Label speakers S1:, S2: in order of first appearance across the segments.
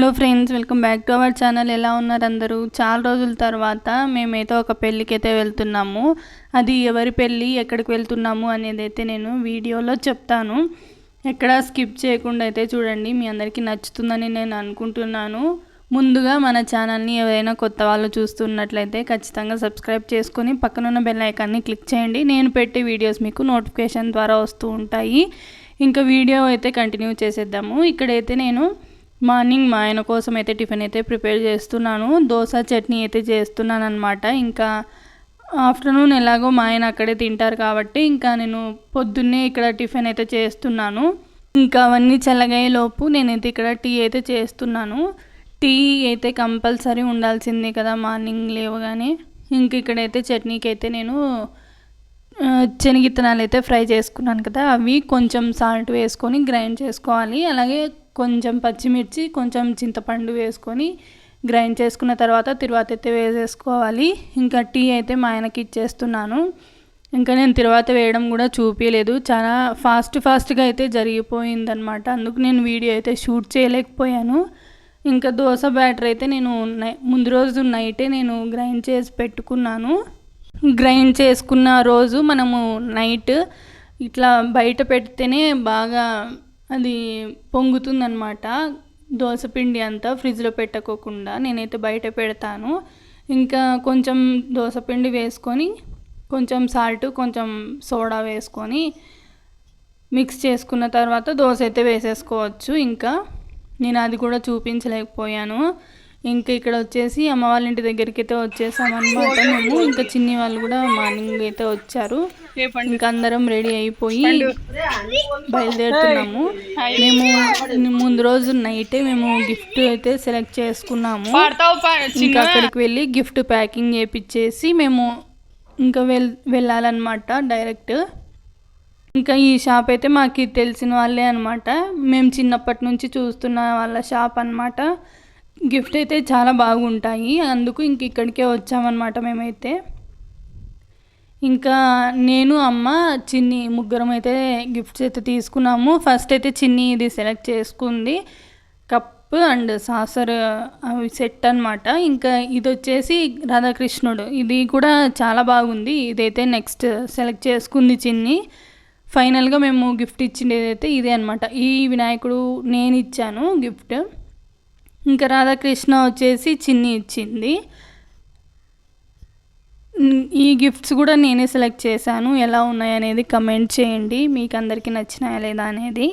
S1: Hello friends, welcome back to our channel. ఎలా ఉన్నారు అందరూ? చాలా రోజుల తర్వాత మేమైతే ఒక పెళ్ళికైతే వెళ్తున్నాము. అది ఎవరి పెళ్ళి, ఎక్కడికి వెళ్తున్నాము అనేది అయితే నేను వీడియోలో చెప్తాను. ఎక్కడ స్కిప్ చేయకుండా అయితే చూడండి. మీ అందరికీ నచ్చుతుందని నేను అనుకుంటున్నాను. ముందుగా మన ఛానల్ని ఎవరైనా కొత్త వాళ్ళు చూస్తున్నట్లయితే ఖచ్చితంగా సబ్స్క్రైబ్ చేసుకొని పక్కనున్న బెల్ ఐకాన్ని క్లిక్ చేయండి. నేను పెట్టే వీడియోస్ మీకు నోటిఫికేషన్ ద్వారా వస్తూ ఉంటాయి. ఇంకా వీడియో అయితే కంటిన్యూ చేసేద్దాము. ఇక్కడైతే నేను మార్నింగ్ మా ఆయన కోసం అయితే టిఫిన్ అయితే ప్రిపేర్ చేస్తున్నాను. దోశ చట్నీ అయితే చేస్తున్నాను అనమాట. ఇంకా ఆఫ్టర్నూన్ ఎలాగో మా ఆయన అక్కడే తింటారు కాబట్టి ఇంకా నేను పొద్దున్నే ఇక్కడ టిఫిన్ అయితే చేస్తున్నాను. ఇంకా అవన్నీ చల్లగాయేలోపు నేనైతే ఇక్కడ టీ అయితే చేస్తున్నాను. టీ అయితే కంపల్సరీ ఉండాల్సిందే కదా మార్నింగ్ లేవగానే. ఇంక ఇక్కడైతే చట్నీకి అయితే నేను శనగిత్తనాలు అయితే ఫ్రై చేసుకున్నాను కదా, అవి కొంచెం సాల్ట్ వేసుకొని గ్రైండ్ చేసుకోవాలి. అలాగే కొంచెం పచ్చిమిర్చి, కొంచెం చింతపండు వేసుకొని గ్రైండ్ చేసుకున్న తర్వాత అయితే వేసేసుకోవాలి. ఇంకా టీ అయితే మా ఆయనకి ఇచ్చేస్తున్నాను. ఇంకా నేను తర్వాత వేయడం కూడా చూపించలేదు, చాలా ఫాస్ట్గా అయితే జరిగిపోయిందనమాట. అందుకు నేను వీడియో అయితే షూట్ చేయలేకపోయాను. ఇంకా దోశ బ్యాటర్ అయితే నేను ముందు రోజు నైటే నేను గ్రైండ్ చేసి పెట్టుకున్నాను. గ్రైండ్ చేసుకున్న రోజు మనము నైట్ ఇట్లా బయట పెడితేనే బాగా అది పొంగుతుందనమాట. దోశపిండి అంతా ఫ్రిడ్జ్లో పెట్టుకోకుండా నేనైతే బయట పెడతాను. ఇంకా కొంచెం దోశపిండి వేసుకొని కొంచెం సాల్ట్, కొంచెం సోడా వేసుకొని మిక్స్ చేసుకున్న తర్వాత దోశ అయితే వేసేసుకోవచ్చు. ఇంకా నేను అది కూడా చూపించలేకపోయాను. ఇంకా ఇక్కడ వచ్చేసి అమ్మ వాళ్ళ ఇంటి దగ్గరికి అయితే వచ్చేసామన్నమాట మేము. ఇంకా చిన్ని వాళ్ళు కూడా మార్నింగ్ అయితే వచ్చారు. ఇంకా అందరం రెడీ అయిపోయి బయలుదేరుతున్నాము. మేము ముందు రోజు నైటే మేము గిఫ్ట్ అయితే సెలెక్ట్ చేసుకున్నాము. ఇంకా అక్కడికి వెళ్ళి గిఫ్ట్ ప్యాకింగ్ చేయించేసి మేము ఇంకా వెళ్ళాలన్నమాట డైరెక్ట్. ఇంకా ఈ షాప్ అయితే మాకు తెలిసిన వాళ్ళే అనమాట. మేము చిన్నప్పటి నుంచి చూస్తున్న వాళ్ళ షాప్ అనమాట. గిఫ్ట్ అయితే చాలా బాగుంటాయి, అందుకు ఇంక ఇక్కడికే వచ్చామన్నమాట మేమైతే. ఇంకా నేను, అమ్మ, చిన్ని ముగ్గురం అయితే గిఫ్ట్స్ అయితే తీసుకున్నాము. ఫస్ట్ అయితే చిన్ని ఇది సెలెక్ట్ చేసుకుంది, కప్ అండ్ సాసర్ అవి సెట్ అనమాట. ఇంకా ఇది వచ్చేసి రాధాకృష్ణుడు, ఇది కూడా చాలా బాగుంది. ఇదైతే నెక్స్ట్ సెలెక్ట్ చేసుకుంది చిన్ని. ఫైనల్గా మేము గిఫ్ట్ ఇచ్చిండేది అయితే ఇదే అనమాట. ఈ వినాయకుడు నేను ఇచ్చాను గిఫ్ట్. ఇంకా రాధాకృష్ణ వచ్చేసి చిన్ని ఇచ్చింది. ఈ గిఫ్ట్స్ కూడా నేనే సెలెక్ట్ చేశాను. ఎలా ఉన్నాయనేది కమెంట్ చేయండి, మీకు అందరికీ నచ్చినాయా లేదా అనేది.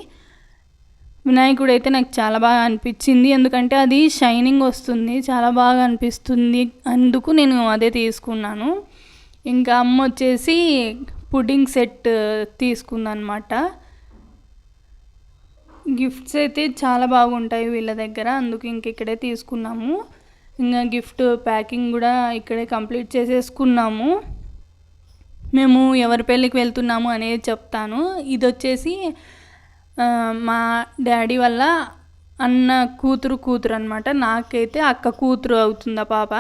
S1: వినాయకుడు అయితే నాకు చాలా బాగా అనిపించింది, ఎందుకంటే అది షైనింగ్ వస్తుంది, చాలా బాగా అనిపిస్తుంది, అందుకు నేను అదే తీసుకున్నాను. ఇంకా అమ్మ వచ్చేసి పుడ్డింగ్ సెట్ తీసుకుందనమాట. గిఫ్ట్స్ అయితే చాలా బాగుంటాయి వీళ్ళ దగ్గర, అందుకు ఇంక ఇక్కడే తీసుకున్నాము. ఇంకా గిఫ్ట్ ప్యాకింగ్ కూడా ఇక్కడే కంప్లీట్ చేసేసుకున్నాము. మేము ఎవరి పెళ్ళికి వెళ్తున్నాము అనేది చెప్తాను. ఇది వచ్చేసి మా డాడీ వల్ల అన్న కూతురు అనమాట. నాకైతే అక్క కూతురు అవుతుందా పాప.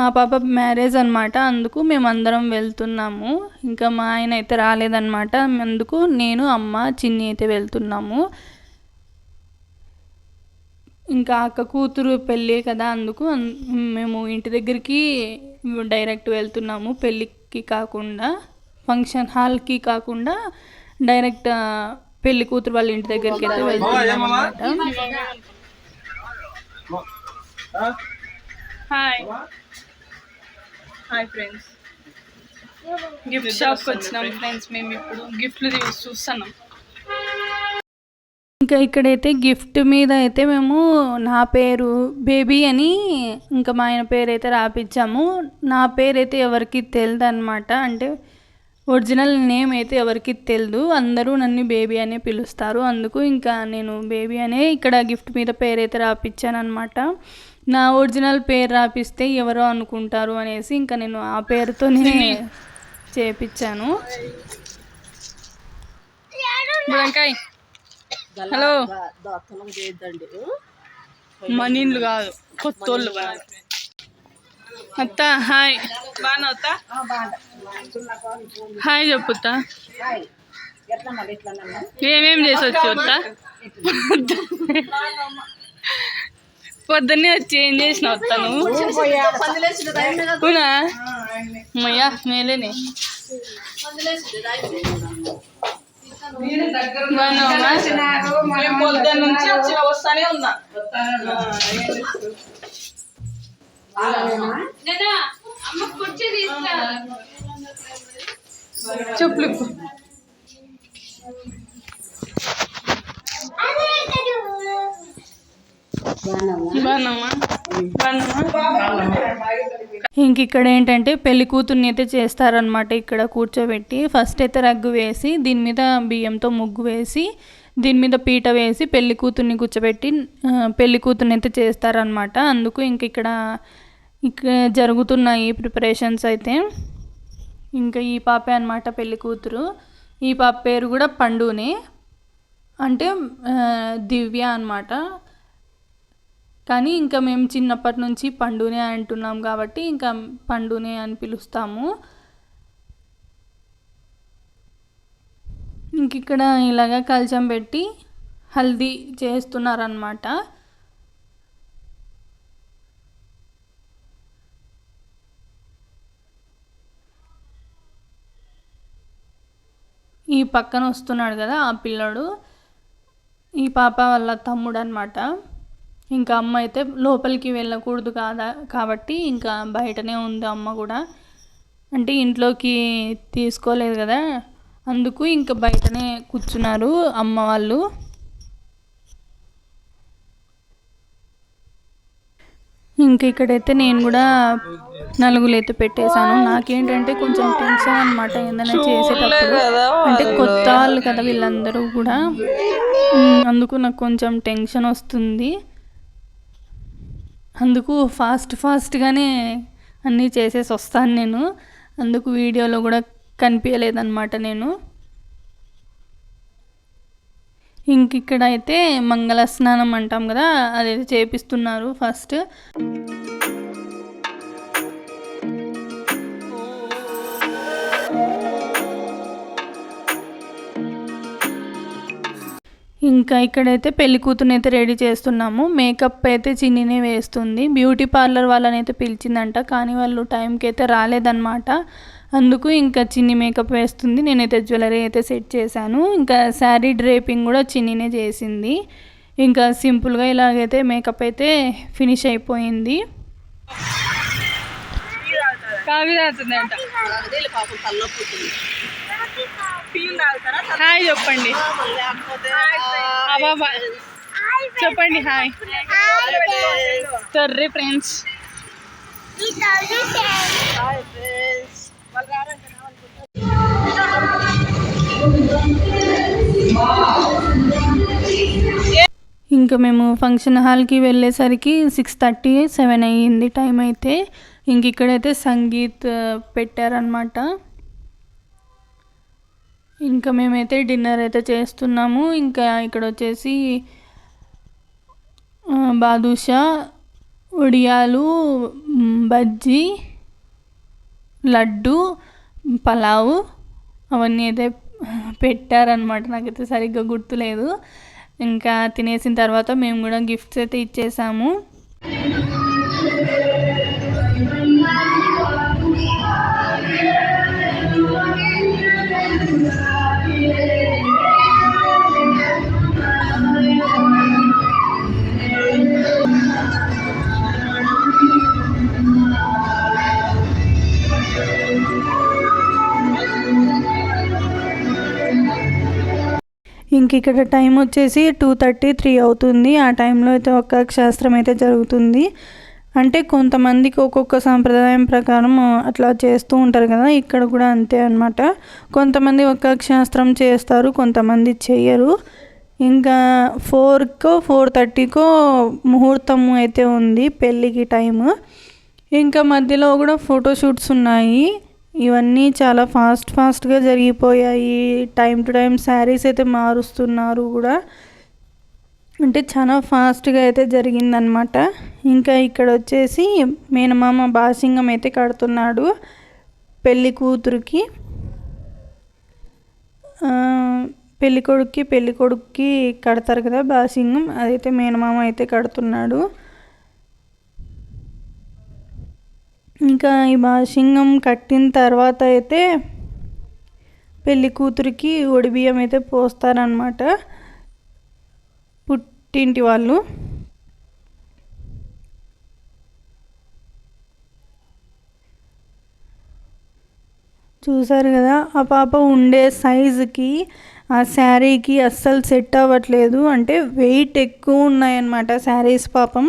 S1: ఆ పాప మ్యారేజ్ అనమాట, అందుకు మేమందరం వెళ్తున్నాము. ఇంకా మా ఆయన అయితే రాలేదన్నమాట, అందుకు నేను, అమ్మ, చిన్ని అయితే వెళ్తున్నాము. ఇంకా అక్క కూతురు పెళ్ళి కదా, అందుకు మేము ఇంటి దగ్గరికి డైరెక్ట్ వెళ్తున్నాము. పెళ్ళికి కాకుండా, ఫంక్షన్ హాల్కి కాకుండా డైరెక్ట్ పెళ్ళి కూతురు వాళ్ళ ఇంటి దగ్గరికి అయితే వెళ్తున్నాము అన్నమాట.
S2: హాయ్ ఫ్రెండ్స్, గిఫ్ట్ షాప్కి వచ్చినాం ఫ్రెండ్స్. మేము ఇప్పుడు గిఫ్ట్లు చూస్తున్నాం.
S1: ఇంకా ఇక్కడైతే గిఫ్ట్ మీద అయితే మేము నా పేరు బేబీ అని, ఇంకా మా ఆయన పేరు అయితే రాపించాము. నా పేరు అయితే ఎవరికి తెలియదు అనమాట, అంటే ఒరిజినల్ నేమ్ అయితే ఎవరికి తెలియదు, అందరూ నన్ను బేబీ అనే పిలుస్తారు. అందుకు ఇంకా నేను బేబీ అనే ఇక్కడ గిఫ్ట్ మీద పేరు అయితే రాపించాను అనమాట. నా ఒరిజినల్ పేరు రాపిస్తే ఎవరో అనుకుంటారు అనేసి ఇంకా నేను ఆ పేరుతోనే చేపించాను.
S2: హలో, మనీళ్ళు కాదు, కొత్తోళ్ళు. అత్త హాయ్, బాగా అత్త హాయ్ చెప్పుతా. ఏమేం చేసొచ్చు అత్త? పొద్దున్నే వచ్చి ఏం చేసినావు అత్త నువ్వు? అవునా అమ్మయ్యా మేలేనే.
S3: పొద్దున్న నుంచి వస్తానే ఉన్నా.
S2: చెప్పులు
S1: ఇంక ఇక్కడ ఏంటంటే పెళ్లి కూతుర్ని అయితే చేస్తారనమాట. ఇక్కడ కూర్చోబెట్టి ఫస్ట్ అయితే రగ్గు వేసి దీని మీద బియ్యంతో ముగ్గు వేసి దీని మీద పీట వేసి పెళ్లి కూతుర్ని కూర్చోబెట్టి పెళ్లి కూతుర్ని అయితే చేస్తారనమాట. అందుకు ఇంక ఇక్కడ జరుగుతున్నాయి ప్రిపరేషన్స్ అయితే. ఇంకా ఈ పాపే అనమాట పెళ్లి కూతురు. ఈ పాప పేరు కూడా పండునే, అంటే దివ్య అనమాట. కానీ ఇంకా మేము చిన్నప్పటి నుంచి పండునే అంటున్నాం కాబట్టి ఇంకా పండునే అని పిలుస్తాము. ఇంక ఇక్కడ ఇలాగ కలశం పెట్టి హల్దీ చేస్తున్నారనమాట. ఈ పక్కన వస్తున్నాడు కదా ఆ పిల్లడు, ఈ పాప వాళ్ళ తమ్ముడు అనమాట. ఇంకా అమ్మ అయితే లోపలికి వెళ్ళకూడదు కాబట్టి ఇంకా బయటనే ఉంది అమ్మ కూడా. అంటే ఇంట్లోకి తీసుకోలేదు కదా, అందుకు ఇంకా బయటనే కూర్చున్నారు అమ్మ వాళ్ళు. ఇంకా ఇక్కడైతే నేను కూడా నలుగులు అయితే పెట్టేశాను. నాకేంటంటే కొంచెం టెన్షన్ అనమాట ఏదైనా చేసేటప్పుడు, అంటే కొత్త వాళ్ళు కదా వీళ్ళందరూ కూడా, అందుకు నాకు కొంచెం టెన్షన్ వస్తుంది. అందుకు ఫాస్ట్గానే అన్నీ చేసేసి వస్తాను నేను. అందుకు వీడియోలో కూడా కనిపించలేదన్నమాట నేను. ఇంక ఇక్కడ అయితే మంగళ స్నానం అంటాం కదా, అదైతే చేపిస్తున్నారు ఫస్ట్. ఇంకా ఇక్కడైతే పెళ్లి కూతురుని అయితే రెడీ చేస్తున్నాము. మేకప్ అయితే చిన్నినే వేస్తుంది. బ్యూటీ పార్లర్ వాళ్ళని అయితే పిలిచిందంట, కానీ వాళ్ళు టైంకి అయితే రాలేదన్నమాట. అందుకు ఇంకా చిన్ని మేకప్ వేస్తుంది. నేనైతే జ్యువెలరీ అయితే సెట్ చేశాను. ఇంకా శారీ డ్రేపింగ్ కూడా చిన్నినే చేసింది. ఇంకా సింపుల్గా ఇలాగైతే మేకప్ అయితే ఫినిష్ అయిపోయింది.
S2: హాయ్ చెప్పండి, చెప్పండి హాయ్. తర్రీ ఫ్రెండ్స్,
S1: ఇంకా మేము ఫంక్షన్ హాల్కి వెళ్ళేసరికి 6:30, 7 అయ్యింది టైం అయితే. ఇంక ఇక్కడైతే సంగీత్ పెట్టారనమాట. ఇంకా మేమైతే డిన్నర్ అయితే చేస్తున్నాము. ఇంకా ఇక్కడ వచ్చేసి బాదుషా, ఉడియాలు, బజ్జీ, లడ్డు, పలావు అవన్నీ అయితే పెట్టారనమాట. నాకైతే సరిగ్గా గుర్తులేదు. ఇంకా తినేసిన తర్వాత మేము కూడా గిఫ్ట్స్ అయితే ఇచ్చేసాము. ఇంక ఇక్కడ టైం వచ్చేసి 2:30, 3 అవుతుంది. ఆ టైంలో అయితే ఒక్క శాస్త్రం అయితే జరుగుతుంది. అంటే కొంతమందికి ఒక్కొక్క సాంప్రదాయం ప్రకారం అట్లా చేస్తూ ఉంటారు కదా, ఇక్కడ కూడా అంతే అనమాట. కొంతమంది ఒక్క శాస్త్రం చేస్తారు, కొంతమంది చెయ్యరు. ఇంకా 4కో 4:30కో ముహూర్తం అయితే ఉంది పెళ్ళికి టైము. ఇంకా మధ్యలో కూడా ఫోటోషూట్స్ ఉన్నాయి. ఇవన్నీ చాలా ఫాస్ట్గా జరిగిపోయాయి. టైం టు టైం శారీస్ అయితే మారుస్తున్నారు కూడా, అంటే చాలా ఫాస్ట్గా అయితే జరిగిందనమాట. ఇంకా ఇక్కడ వచ్చేసి మేనమామ బాసింగం అయితే కడుతున్నాడు పెళ్ళి కూతురికి. పెళ్ళికొడుక్కి కడతారు కదా బాసింగం, అదైతే మేనమామ అయితే కడుతున్నాడు. ఇంకా ఈ బాసింగం కట్టిన తర్వాత అయితే పెళ్ళి కూతురికి ఒడిబియ్యం అయితే పోస్తారనమాట పుట్టింటి వాళ్ళు. చూసారు కదా, ఆ పాప ఉండే సైజుకి ఆ శారీకి అస్సలు సెట్ అవ్వట్లేదు, అంటే వెయిట్ ఎక్కువ ఉన్నాయన్నమాట శారీస్ పాపం.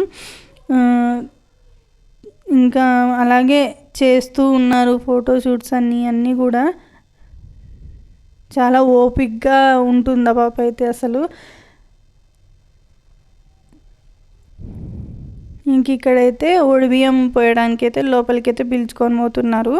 S1: ఇంకా అలాగే చేస్తూ ఉన్నారు ఫోటోషూట్స్ అన్నీ కూడా. చాలా ఓపిక్గా ఉంటుంది ఆ పాప అయితే అసలు. ఇంక ఇక్కడైతే ఒడిబియ్యం పోయడానికి అయితే లోపలికైతే పిలుచుకొని పోతున్నారు.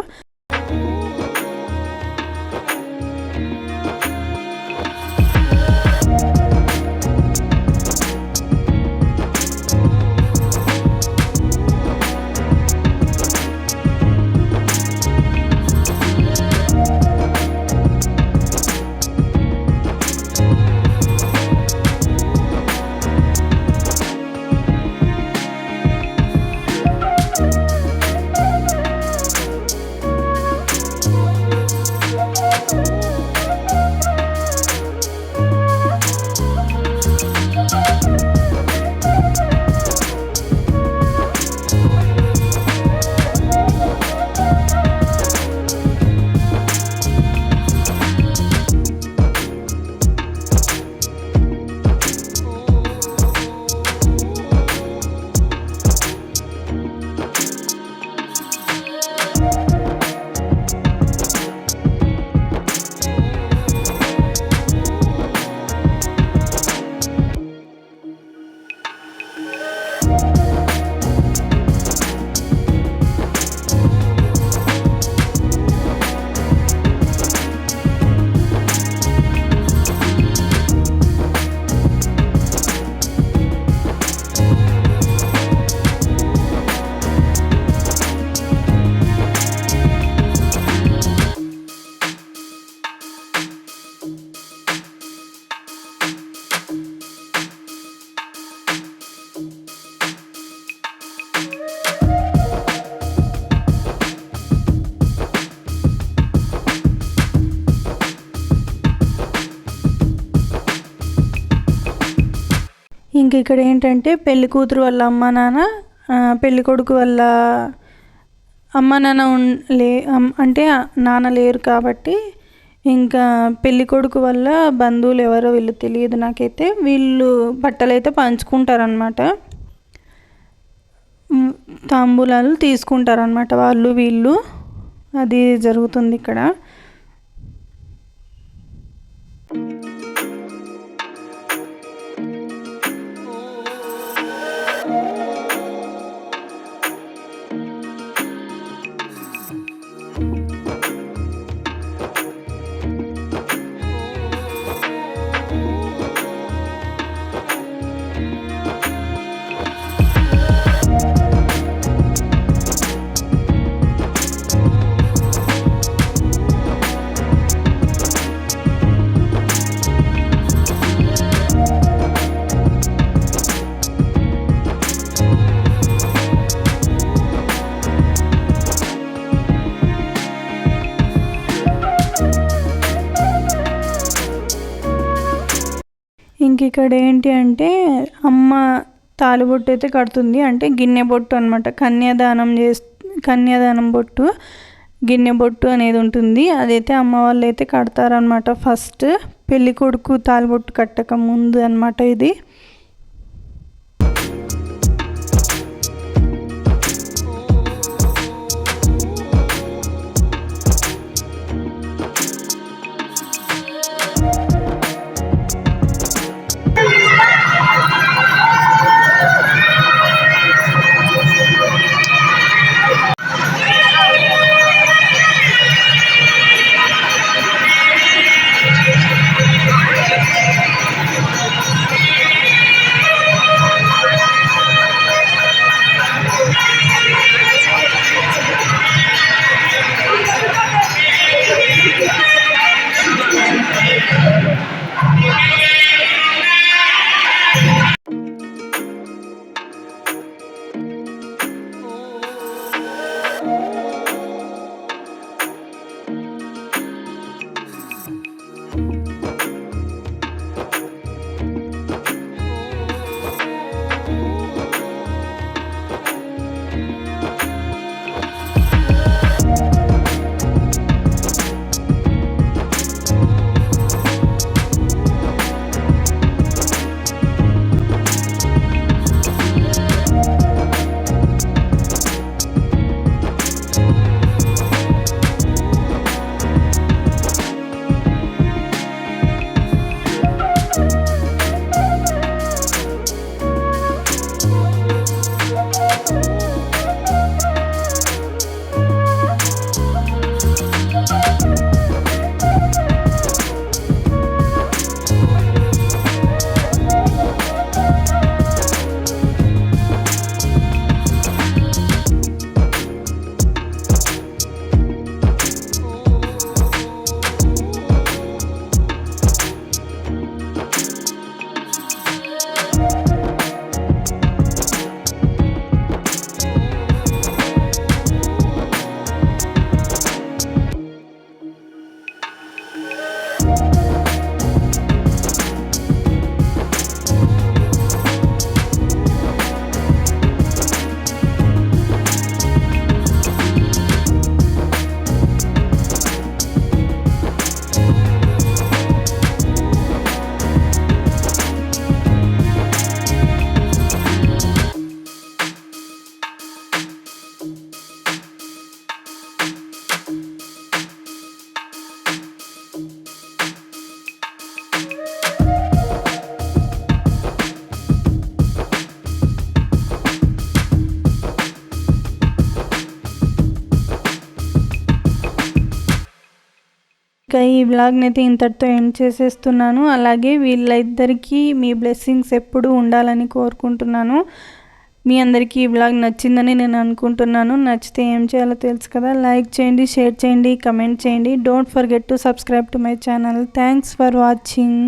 S1: ఇంక ఇక్కడ ఏంటంటే పెళ్లి కూతురు వాళ్ళ అమ్మ నాన్న, పెళ్లి కొడుకు వాళ్ళ అమ్మ నాన్న అంటే నాన్న లేరు కాబట్టి ఇంకా పెళ్లి కొడుకు వల్ల బంధువులు ఎవరో వీళ్ళు తెలియదు నాకైతే, వీళ్ళు బట్టలు అయితే పంచుకుంటారనమాట, తాంబూలాలు తీసుకుంటారనమాట వాళ్ళు వీళ్ళు. అది జరుగుతుంది ఇక్కడ. ఇంక ఇక్కడ ఏంటి అంటే అమ్మ తాలిబొట్టు అయితే కడుతుంది, అంటే గిన్నె బొట్టు అనమాట, కన్యాదానం బొట్టు, గిన్నె బొట్టు అనేది ఉంటుంది, అదైతే అమ్మ వాళ్ళు అయితే కడతారనమాట ఫస్ట్, పెళ్ళి కొడుకు తాలిబొట్టు కట్టక ముందు అనమాట ఇది. ఇంకా ఈ వ్లాగ్ని అయితే ఇంతటితో ఎండ్ చేసేస్తున్నాను. అలాగే వీళ్ళిద్దరికీ మీ బ్లెస్సింగ్స్ ఎప్పుడూ ఉండాలని కోరుకుంటున్నాను. మీ అందరికీ ఈ వ్లాగ్ నచ్చిందని నేను అనుకుంటున్నాను. నచ్చితే ఏం చేయాలో తెలుసు కదా, లైక్ చేయండి, షేర్ చేయండి, కమెంట్ చేయండి. Don't forget to subscribe to my channel. Thanks for watching.